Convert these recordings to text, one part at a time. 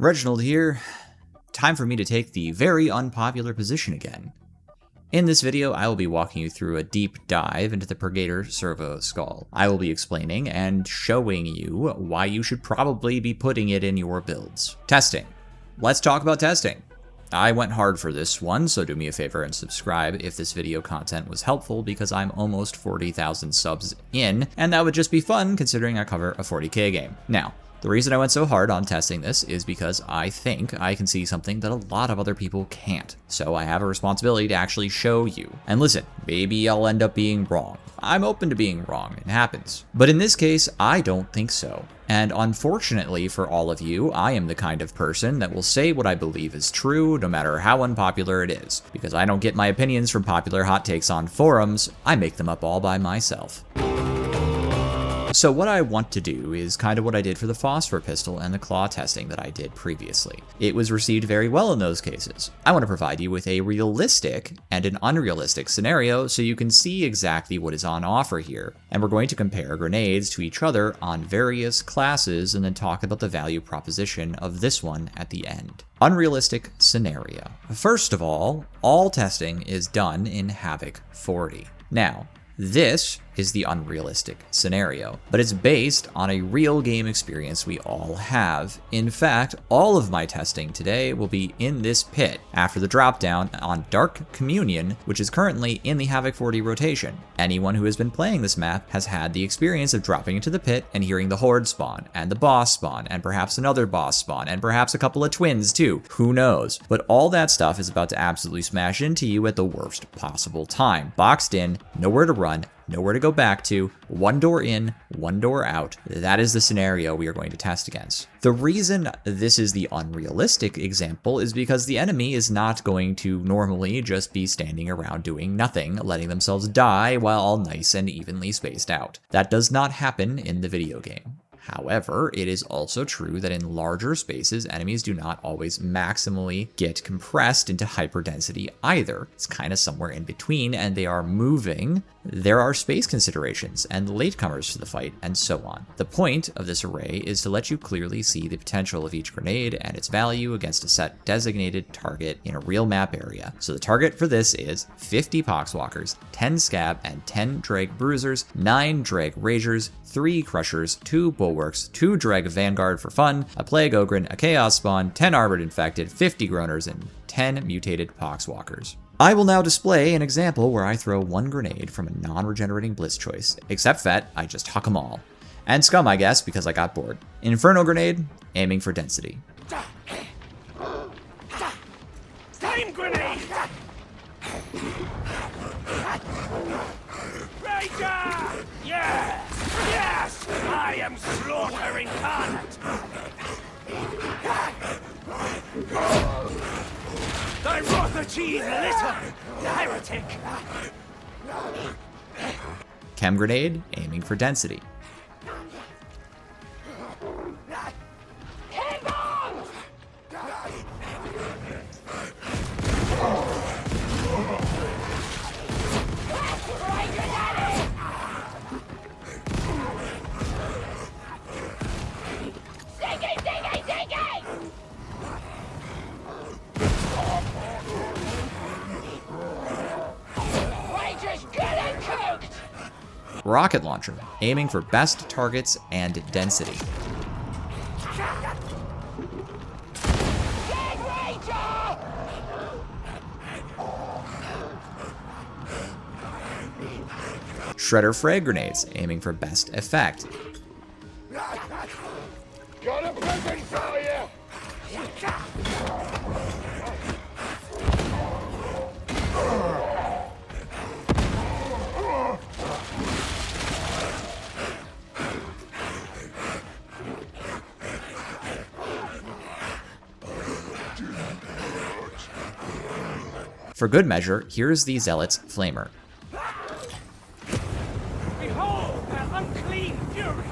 Reginald here. Time for me to take the very unpopular position again. In this video, I will be walking you through a deep dive into the Purgator Servo Skull. I will be explaining and showing you why you should probably be putting it in your builds. Testing. Let's talk about testing. I went hard for this one, so do me a favor and subscribe if this video content was helpful, because I'm almost 40,000 subs in, and that would just be fun considering I cover a 40k game. Now, the reason I went so hard on testing this is because I think I can see something that a lot of other people can't. So I have a responsibility to actually show you. And listen, maybe I'll end up being wrong. I'm open to being wrong, it happens. But in this case, I don't think so. And unfortunately for all of you, I am the kind of person that will say what I believe is true, no matter how unpopular it is. Because I don't get my opinions from popular hot takes on forums, I make them up all by myself. So what I want to do is kind of what I did for the phosphor pistol and the claw testing that I did previously. It was received very well in those cases. I want to provide you with a realistic and an unrealistic scenario so you can see exactly what is on offer here. And we're going to compare grenades to each other on various classes and then talk about the value proposition of this one at the end. Unrealistic scenario. First of all testing is done in Havoc 40. Now, this is the unrealistic scenario, but it's based on a real game experience we all have. In fact, all of my testing today will be in this pit after the dropdown on Dark Communion, which is currently in the Havoc 40 rotation. Anyone who has been playing this map has had the experience of dropping into the pit and hearing the horde spawn, and the boss spawn, and perhaps another boss spawn, and perhaps a couple of twins too, who knows. But all that stuff is about to absolutely smash into you at the worst possible time. Boxed in, nowhere to run, nowhere to go back to, one door in, one door out. That is the scenario we are going to test against. The reason this is the unrealistic example is because the enemy is not going to normally just be standing around doing nothing, letting themselves die while all nice and evenly spaced out. That does not happen in the video game. However, it is also true that in larger spaces, enemies do not always maximally get compressed into hyperdensity either. It's kind of somewhere in between, and they are moving. There are space considerations and latecomers to the fight, and so on. The point of this array is to let you clearly see the potential of each grenade and its value against a set designated target in a real map area. So the target for this is 50 Poxwalkers, 10 Scab and 10 Dreg Bruisers, 9 Dreg Razors, 3 Crushers, 2 Bulwarks, 2 Dreg Vanguard for fun, a Plague Ogryn, a Chaos Spawn, 10 Armored Infected, 50 Groaners, and 10 Mutated Poxwalkers. I will now display an example where I throw one grenade from a non-regenerating Blitz choice. Except Fet, I just huck them all. And Scum, I guess, because I got bored. Inferno Grenade, aiming for density. Flame Grenade! Rager! Yes! Yes! I am Slaughter incarnate! Thy wrath achieve little, heretic! Chem Greande, aiming for density. Rocket Launcher, aiming for best targets and density. Shredder Frag Grenades, aiming for best effect. Got a present for you! For good measure, here's the Zealot's Flamer. Behold their unclean fury!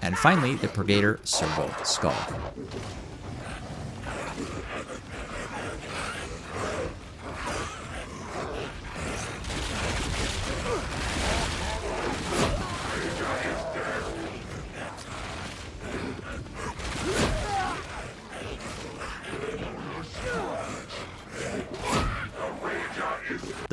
And finally, the Purgator Servo Skull.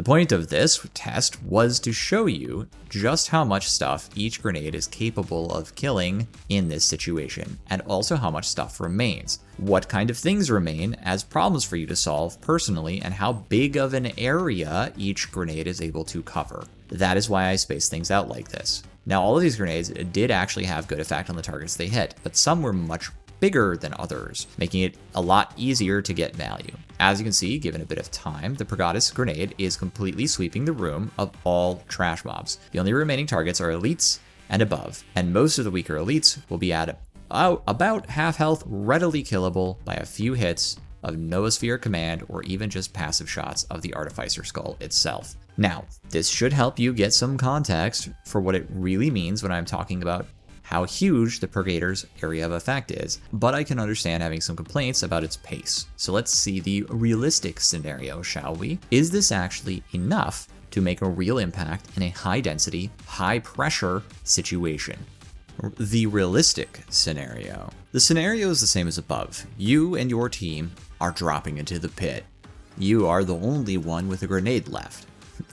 point of this test was to show you just how much stuff each grenade is capable of killing in this situation, and also how much stuff remains. What kind of things remain as problems for you to solve personally, and how big of an area each grenade is able to cover. That is why I space things out like this. Now, all of these grenades did actually have good effect on the targets they hit, but some were much bigger than others, making it a lot easier to get value. As you can see, given a bit of time, the Purgator Grenade is completely sweeping the room of all trash mobs. The only remaining targets are elites and above, and most of the weaker elites will be at about half health, readily killable by a few hits of Noosphere Command or even just passive shots of the Artificer Skull itself. Now, this should help you get some context for what it really means when I'm talking about how huge the Purgator's area of effect is, but I can understand having some complaints about its pace. So let's see the realistic scenario, shall we? Is this actually enough to make a real impact in a high density, high pressure situation? The realistic scenario. The scenario is the same as above. You and your team are dropping into the pit. You are the only one with a grenade left.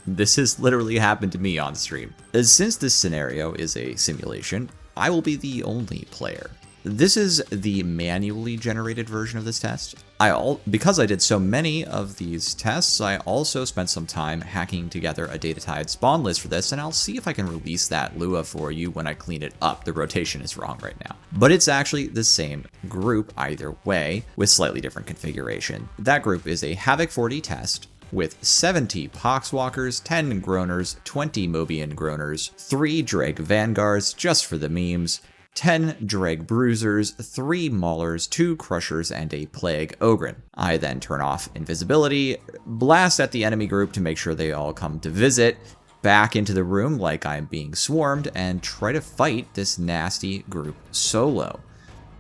This has literally happened to me on stream. Since this scenario is a simulation, I will be the only player. This is the manually generated version of this test. Because I did so many of these tests, I also spent some time hacking together a Darktide spawn list for this, and I'll see if I can release that Lua for you when I clean it up. The rotation is wrong right now. But it's actually the same group either way, with slightly different configuration. That group is a Havoc 40 test, with 70 Poxwalkers, 10 Groaners, 20 Mobian Groaners, 3 Dreg Vanguards just for the memes, 10 Dreg Bruisers, 3 Maulers, 2 Crushers, and a Plague Ogryn. I then turn off invisibility, blast at the enemy group to make sure they all come to visit, back into the room like I'm being swarmed, and try to fight this nasty group solo.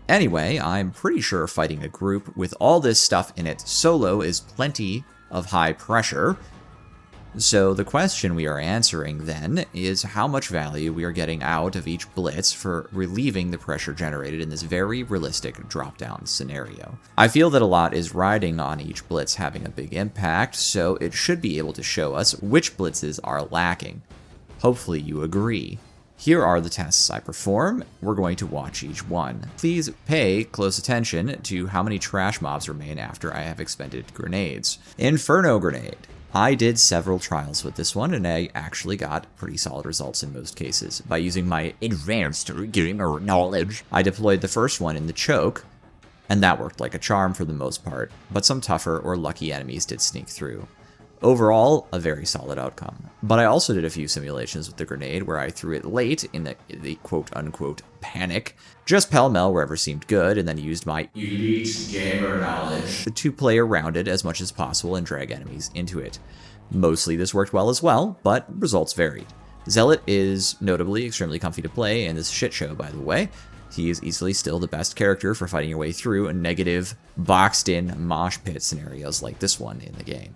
Anyway, I'm pretty sure fighting a group with all this stuff in it solo is plenty of high pressure. So the question we are answering then is how much value we are getting out of each blitz for relieving the pressure generated in this very realistic drop-down scenario. I feel that a lot is riding on each blitz having a big impact, so it should be able to show us which blitzes are lacking. Hopefully you agree. Here are the tests I perform. We're going to watch each one. Please pay close attention to how many trash mobs remain after I have expended grenades. Inferno Grenade. I did several trials with this one, and I actually got pretty solid results in most cases. By using my advanced gamer knowledge, I deployed the first one in the choke, and that worked like a charm for the most part, but some tougher or lucky enemies did sneak through. Overall, a very solid outcome. But I also did a few simulations with the grenade where I threw it late in the quote-unquote panic, just pell-mell wherever seemed good, and then used my elite gamer knowledge to play around it as much as possible and drag enemies into it. Mostly this worked well as well, but results varied. Zealot is notably extremely comfy to play in this shit show, by the way. He is easily still the best character for fighting your way through negative, boxed-in mosh pit scenarios like this one in the game.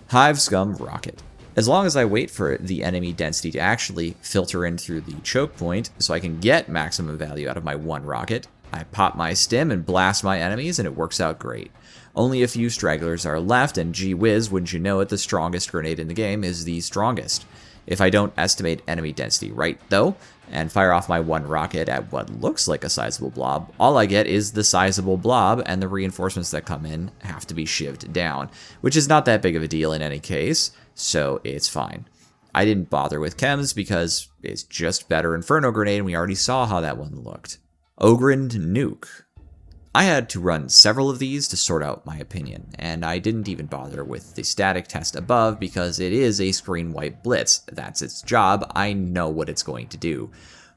Hive, Scum, Rocket. As long as I wait for the enemy density to actually filter in through the choke point so I can get maximum value out of my one rocket, I pop my stim and blast my enemies and it works out great. Only a few stragglers are left, and gee whiz, wouldn't you know it, the strongest grenade in the game is the strongest. If I don't estimate enemy density right though, and fire off my one rocket at what looks like a sizable blob, all I get is the sizable blob, and the reinforcements that come in have to be shivved down, which is not that big of a deal in any case, so it's fine. I didn't bother with chems because it's just better Inferno Grenade, and we already saw how that one looked. Ogryn Nuke. I had to run several of these to sort out my opinion, and I didn't even bother with the static test above because it is a screen wipe blitz. That's its job. I know what it's going to do.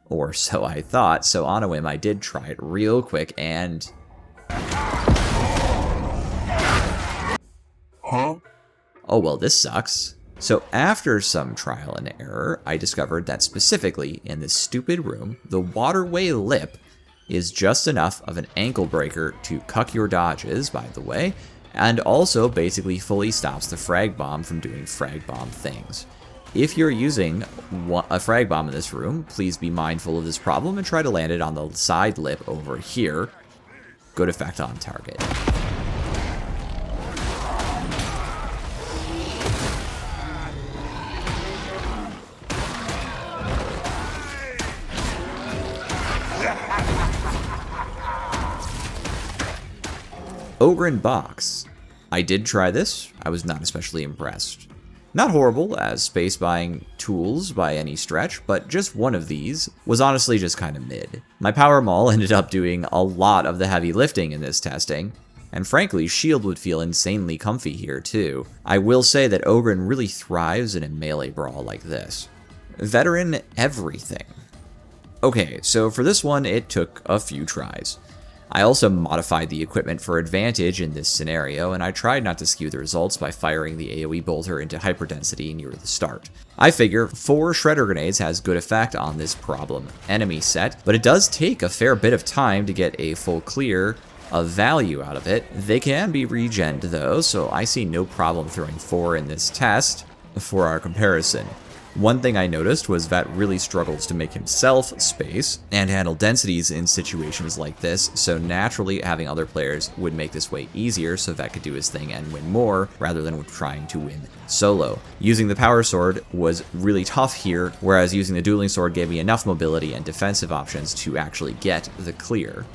Or so I thought, so on a whim I did try it real quick and... Huh? Oh well, this sucks. So after some trial and error, I discovered that specifically in this stupid room, the waterway lip is just enough of an ankle breaker to cuck your dodges, by the way, and also basically fully stops the frag bomb from doing frag bomb things. If you're using a frag bomb in this room, please be mindful of this problem and try to land it on the side lip over here. Good effect on target. Ogryn box. I did try this. I was not especially impressed. Not horrible as space buying tools by any stretch, but just one of these was honestly just kind of mid. My power maul ended up doing a lot of the heavy lifting in this testing, and frankly, shield would feel insanely comfy here too. I will say that Ogryn really thrives in a melee brawl like this. Veteran everything. Okay, so for this one, it took a few tries. I also modified the equipment for advantage in this scenario, and I tried not to skew the results by firing the AoE bolter into hyperdensity near the start. I figure 4 Shredder Grenades has good effect on this problem enemy set, but it does take a fair bit of time to get a full clear of value out of it. They can be regened though, so I see no problem throwing 4 in this test for our comparison. One thing I noticed was Vet really struggles to make himself space and handle densities in situations like this, so naturally having other players would make this way easier so Vet could do his thing and win more rather than trying to win solo. Using the power sword was really tough here, whereas using the dueling sword gave me enough mobility and defensive options to actually get the clear.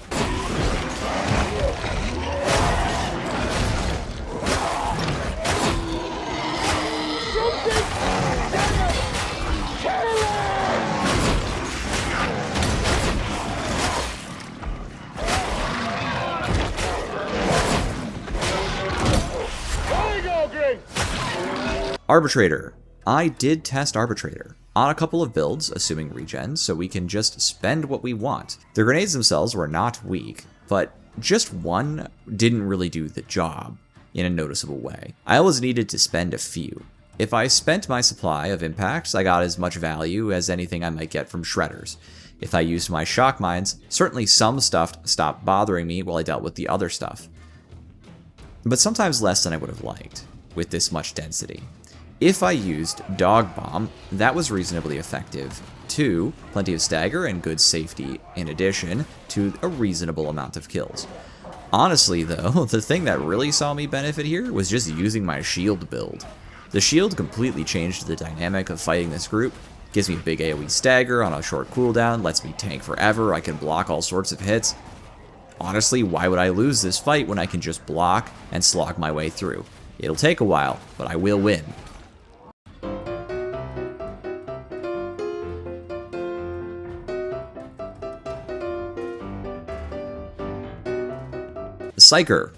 Arbitrator. I did test Arbitrator on a couple of builds, assuming regen, so we can just spend what we want. The grenades themselves were not weak, but just one didn't really do the job in a noticeable way. I always needed to spend a few. If I spent my supply of impacts, I got as much value as anything I might get from shredders. If I used my shock mines, certainly some stuff stopped bothering me while I dealt with the other stuff. But sometimes less than I would have liked, with this much density. If I used Dog Bomb, that was reasonably effective too, plenty of stagger and good safety in addition to a reasonable amount of kills. Honestly though, the thing that really saw me benefit here was just using my shield build. The shield completely changed the dynamic of fighting this group, gives me a big AoE stagger on a short cooldown, lets me tank forever, I can block all sorts of hits. Honestly, why would I lose this fight when I can just block and slog my way through? It'll take a while, but I will win. Psyker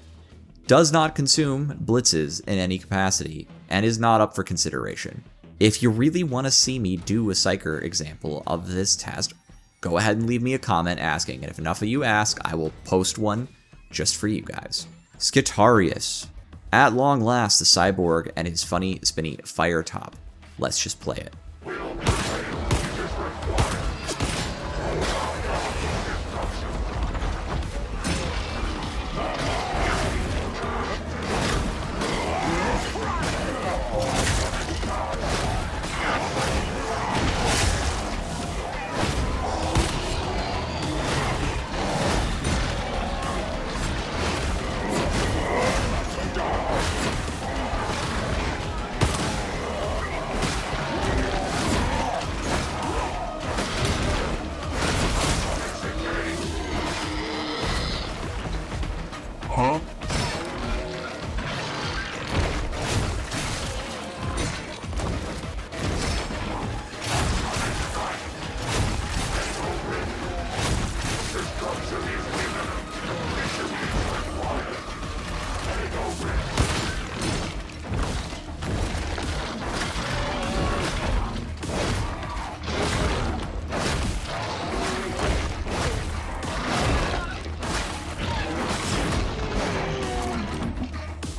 does not consume blitzes in any capacity and is not up for consideration. If you really want to see me do a Psyker example of this test, go ahead and leave me a comment asking, and if enough of you ask, I will post one just for you guys. Skitarius. At long last, the cyborg and his funny, spinny fire top. Let's just play it.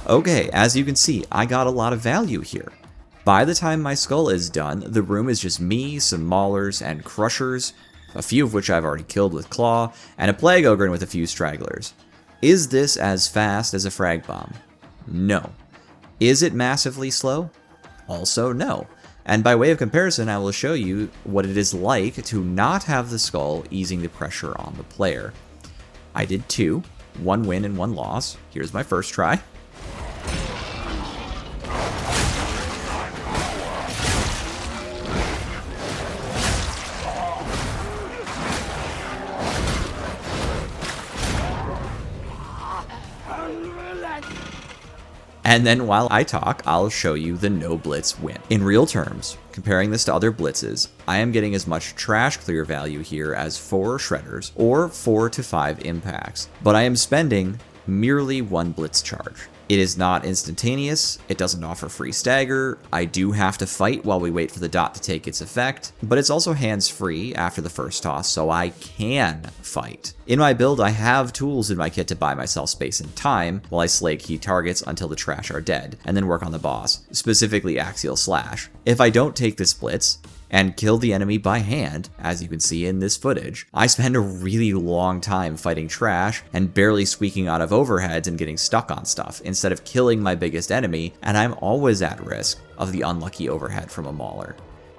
Okay, as you can see, I got a lot of value here. By the time my skull is done, the room is just me, some maulers, and crushers, a few of which I've already killed with claw, and a plague ogryn with a few stragglers. Is this as fast as a frag bomb? No. Is it massively slow? Also no. And by way of comparison, I will show you what it is like to not have the skull easing the pressure on the player. I did 2, 1 win and 1 loss. Here's my first try. And then while I talk, I'll show you the no blitz win. In real terms, comparing this to other blitzes, I am getting as much trash clear value here as 4 shredders or 4 to 5 impacts, but I am spending merely 1 blitz charge. It is not instantaneous, it doesn't offer free stagger, I do have to fight while we wait for the dot to take its effect, but it's also hands-free after the first toss, so I can fight. In my build, I have tools in my kit to buy myself space and time while I slay key targets until the trash are dead, and then work on the boss, specifically Axial Slash. If I don't take this blitz, and kill the enemy by hand, as you can see in this footage, I spend a really long time fighting trash and barely squeaking out of overheads and getting stuck on stuff, instead of killing my biggest enemy, and I'm always at risk of the unlucky overhead from a mauler.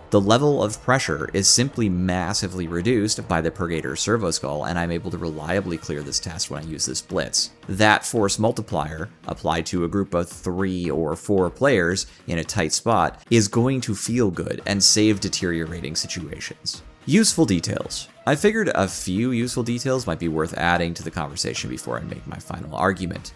The level of pressure is simply massively reduced by the Purgator Servo Skull, and I'm able to reliably clear this test when I use this blitz. That force multiplier, applied to a group of 3 or 4 players in a tight spot, is going to feel good and save deteriorating situations. Useful details. I figured a few useful details might be worth adding to the conversation before I make my final argument.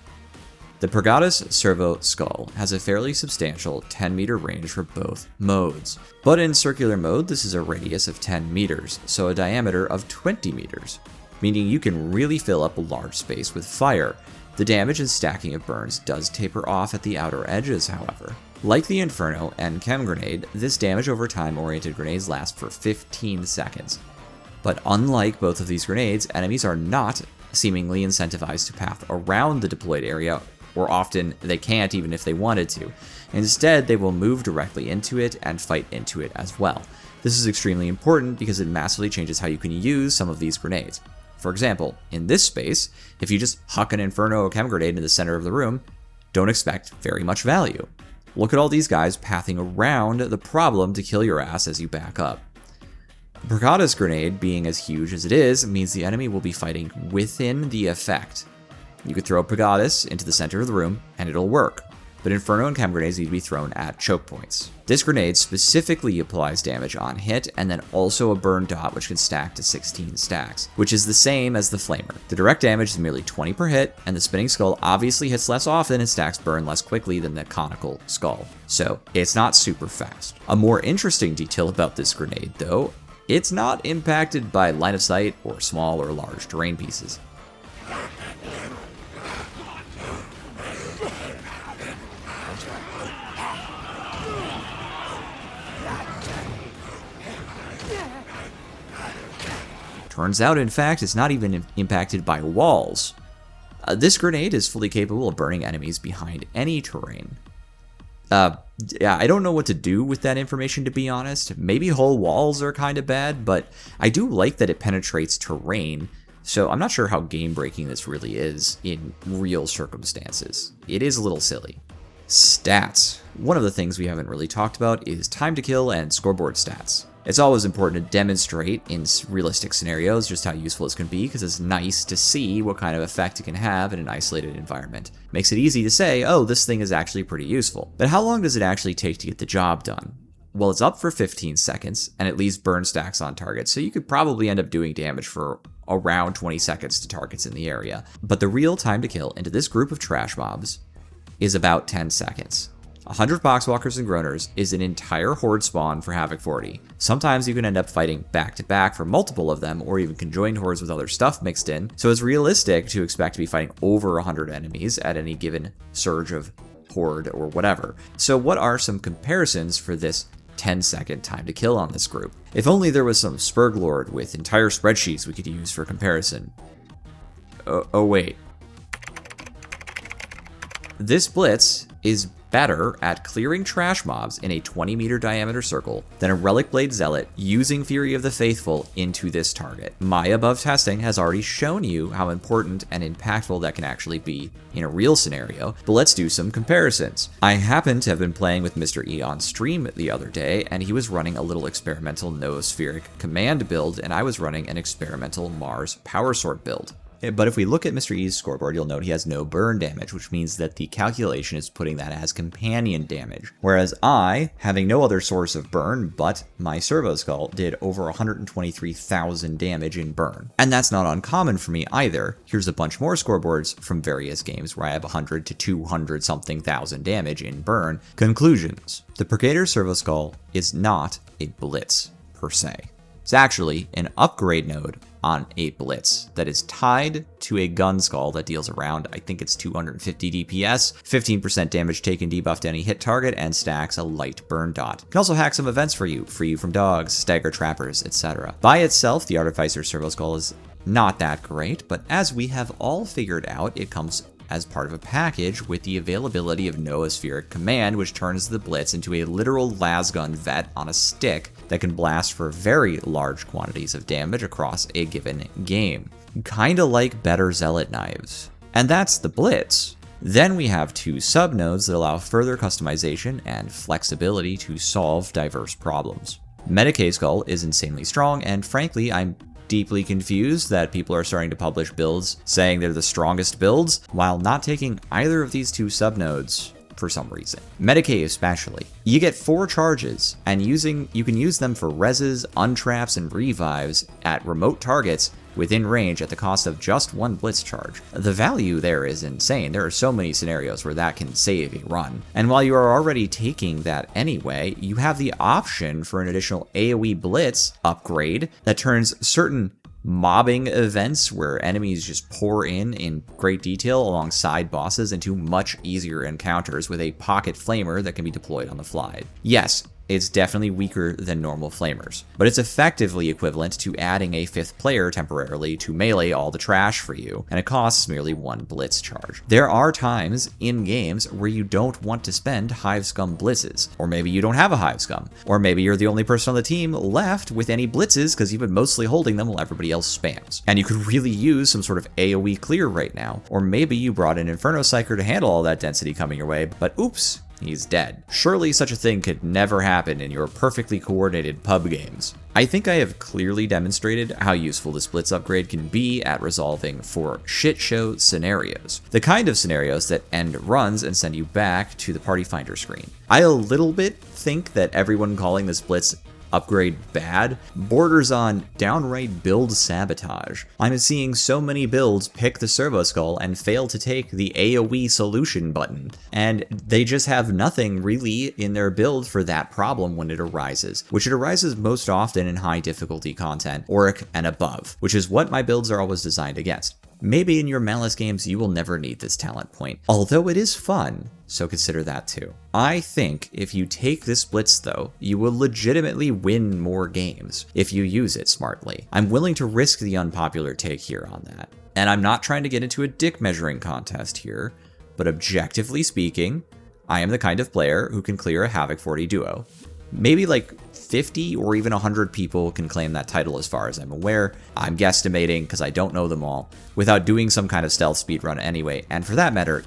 The Purgator Servo Skull has a fairly substantial 10-meter range for both modes, but in circular mode this is a radius of 10 meters, so a diameter of 20 meters, meaning you can really fill up a large space with fire. The damage and stacking of burns does taper off at the outer edges, however. Like the Inferno and Chem Greande, this damage over time oriented grenades last for 15 seconds. But unlike both of these grenades, enemies are not seemingly incentivized to path around the deployed area, or often they can't even if they wanted to. Instead, they will move directly into it and fight into it as well. This is extremely important because it massively changes how you can use some of these grenades. For example, in this space, if you just huck an Inferno or Chem Grenade into the center of the room, don't expect very much value. Look at all these guys pathing around the problem to kill your ass as you back up. Purgator Grenade, being as huge as it is, means the enemy will be fighting within the effect. You could throw Purgator into the center of the room, and it'll work, but Inferno and Chem Grenades need to be thrown at choke points. This grenade specifically applies damage on hit, and then also a burn dot which can stack to 16 stacks, which is the same as the Flamer. The direct damage is merely 20 per hit, and the Spinning Skull obviously hits less often and stacks burn less quickly than the Conical Skull, so it's not super fast. A more interesting detail about this grenade, though, it's not impacted by line of sight or small or large terrain pieces. Turns out, in fact, it's not even impacted by walls. This grenade is fully capable of burning enemies behind any terrain. Yeah, I don't know what to do with that information, to be honest. Maybe whole walls are kind of bad, but I do like that it penetrates terrain, so I'm not sure how game-breaking this really is in real circumstances. It is a little silly. Stats. One of the things we haven't really talked about is time to kill and scoreboard stats. It's always important to demonstrate in realistic scenarios just how useful this can be, because it's nice to see what kind of effect it can have in an isolated environment. Makes it easy to say, oh, this thing is actually pretty useful. But how long does it actually take to get the job done? Well, it's up for 15 seconds, and it leaves burn stacks on target, so you could probably end up doing damage for around 20 seconds to targets in the area. But the real time to kill into this group of trash mobs is about 10 seconds. 100 Boxwalkers and Groaners is an entire horde spawn for Havoc 40. Sometimes you can end up fighting back to back for multiple of them, or even conjoined hordes with other stuff mixed in, so it's realistic to expect to be fighting over 100 enemies at any given surge of horde or whatever. So what are some comparisons for this 10-second time to kill on this group? If only there was some Spurglord with entire spreadsheets we could use for comparison. Oh wait. This blitz is better at clearing trash mobs in a 20-meter diameter circle than a Relic Blade Zealot using Fury of the Faithful into this target. My above testing has already shown you how important and impactful that can actually be in a real scenario, but let's do some comparisons. I happen to have been playing with Mr. E on stream the other day, and he was running a little experimental Noospheric command build, and I was running an experimental Mars power sword build. But if we look at Mr. E's scoreboard, you'll note he has no burn damage, which means that the calculation is putting that as companion damage. Whereas I, having no other source of burn but my Servo Skull, did over 123,000 damage in burn. And that's not uncommon for me either. Here's a bunch more scoreboards from various games where I have 100 to 200 something thousand damage in burn. Conclusions. The Purgator Servo Skull is not a blitz per se. It's actually an upgrade node on a blitz that is tied to a gun skull that deals around, I think it's 250 DPS, 15% damage taken debuffed to any hit target, and stacks a light burn dot. It can also hack some events for you, free you from dogs, stagger trappers, etc. By itself, the Arbitrator Servo Skull is not that great, but as we have all figured out, it comes as part of a package with the availability of Noospheric Command, which turns the Blitz into a literal lasgun vet on a stick that can blast for very large quantities of damage across a given game. Kinda like better Zealot knives. And that's the Blitz. Then we have two sub-nodes that allow further customization and flexibility to solve diverse problems. Medicae Skull is insanely strong, and frankly, I'm deeply confused that people are starting to publish builds saying they're the strongest builds while not taking either of these two subnodes for some reason. Medicae especially. You get 4 charges, and you can use them for reses, untraps, and revives at remote targets within range at the cost of just 1 blitz charge. The value there is insane. There are so many scenarios where that can save a run. And while you are already taking that anyway, you have the option for an additional AoE blitz upgrade that turns certain mobbing events where enemies just pour in great detail alongside bosses into much easier encounters with a pocket flamer that can be deployed on the fly. Yes, it's definitely weaker than normal flamers, but it's effectively equivalent to adding a 5th player temporarily to melee all the trash for you, and it costs merely 1 blitz charge. There are times in games where you don't want to spend Hive Scum blitzes, or maybe you don't have a Hive Scum, or maybe you're the only person on the team left with any blitzes because you've been mostly holding them while everybody else spams. And you could really use some sort of AoE clear right now, or maybe you brought an Inferno Psyker to handle all that density coming your way, but oops, he's dead. Surely such a thing could never happen in your perfectly coordinated pub games. I think I have clearly demonstrated how useful this Blitz upgrade can be at resolving for shit show scenarios. The kind of scenarios that end runs and send you back to the party finder screen. I a little bit think that everyone calling this Blitz upgrade bad borders on downright build sabotage. I'm seeing so many builds pick the Servo Skull and fail to take the AoE solution button, and they just have nothing really in their build for that problem when it arises, which it arises most often in high difficulty content, Auric and above, which is what my builds are always designed against. Maybe in your Malice games you will never need this talent point, although it is fun, so consider that too. I think if you take this Blitz though, you will legitimately win more games if you use it smartly. I'm willing to risk the unpopular take here on that. And I'm not trying to get into a dick measuring contest here, but objectively speaking, I am the kind of player who can clear a Havoc 40 duo. Maybe like 50 or even 100 people can claim that title as far as I'm aware. I'm guesstimating because I don't know them all, without doing some kind of stealth speedrun anyway, and for that matter,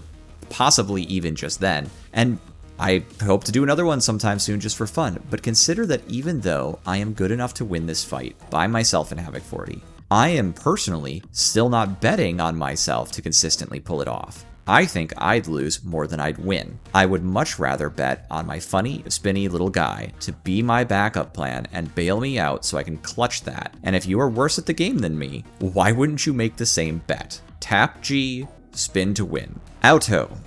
possibly even just then. And I hope to do another one sometime soon just for fun, but consider that even though I am good enough to win this fight by myself in Havoc 40, I am personally still not betting on myself to consistently pull it off. I think I'd lose more than I'd win. I would much rather bet on my funny, spinny little guy to be my backup plan and bail me out so I can clutch that. And if you are worse at the game than me, why wouldn't you make the same bet? Tap G, spin to win. Outo.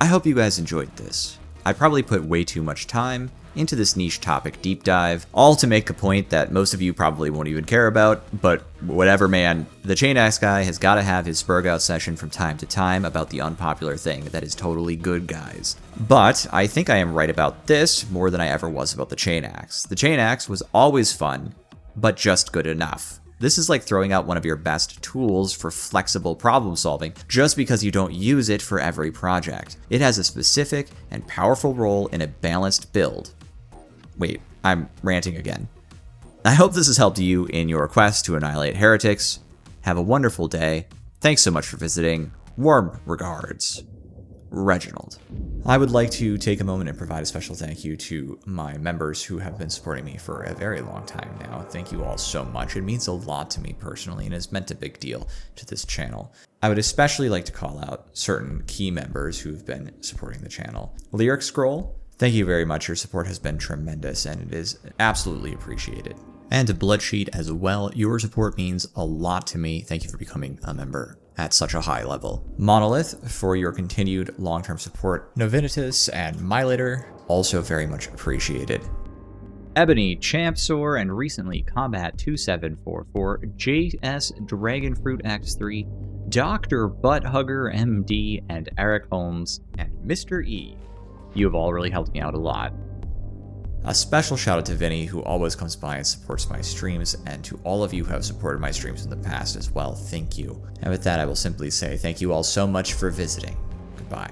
I hope you guys enjoyed this. I probably put way too much time into this niche topic deep dive, all to make a point that most of you probably won't even care about, but whatever, man. The Chain Axe guy has got to have his spurg out session from time to time about the unpopular thing that is totally good, guys. But I think I am right about this more than I ever was about the Chain Axe. The Chain Axe was always fun, but just good enough. This is like throwing out one of your best tools for flexible problem solving just because you don't use it for every project. It has a specific and powerful role in a balanced build. Wait, I'm ranting again. I hope this has helped you in your quest to annihilate heretics. Have a wonderful day. Thanks so much for visiting. Warm regards, Reginald. I would like to take a moment and provide a special thank you to my members who have been supporting me for a very long time now. Thank you all so much. It means a lot to me personally and has meant a big deal to this channel. I would especially like to call out certain key members who've been supporting the channel. Lyric Scroll, thank you very much. Your support has been tremendous and it is absolutely appreciated. And to Bloodsheet as well, your support means a lot to me. Thank you for becoming a member at such a high level. Monolith, for your continued long-term support. Novinitus and Mylator, also very much appreciated. Ebony, Champsor, and recently Combat 2744, JS Dragonfruit X3, Dr. Butthugger MD, and Eric Holmes, and Mr. E. You have all really helped me out a lot. A special shout out to Vinny, who always comes by and supports my streams, and to all of you who have supported my streams in the past as well, thank you. And with that, I will simply say thank you all so much for visiting. Goodbye.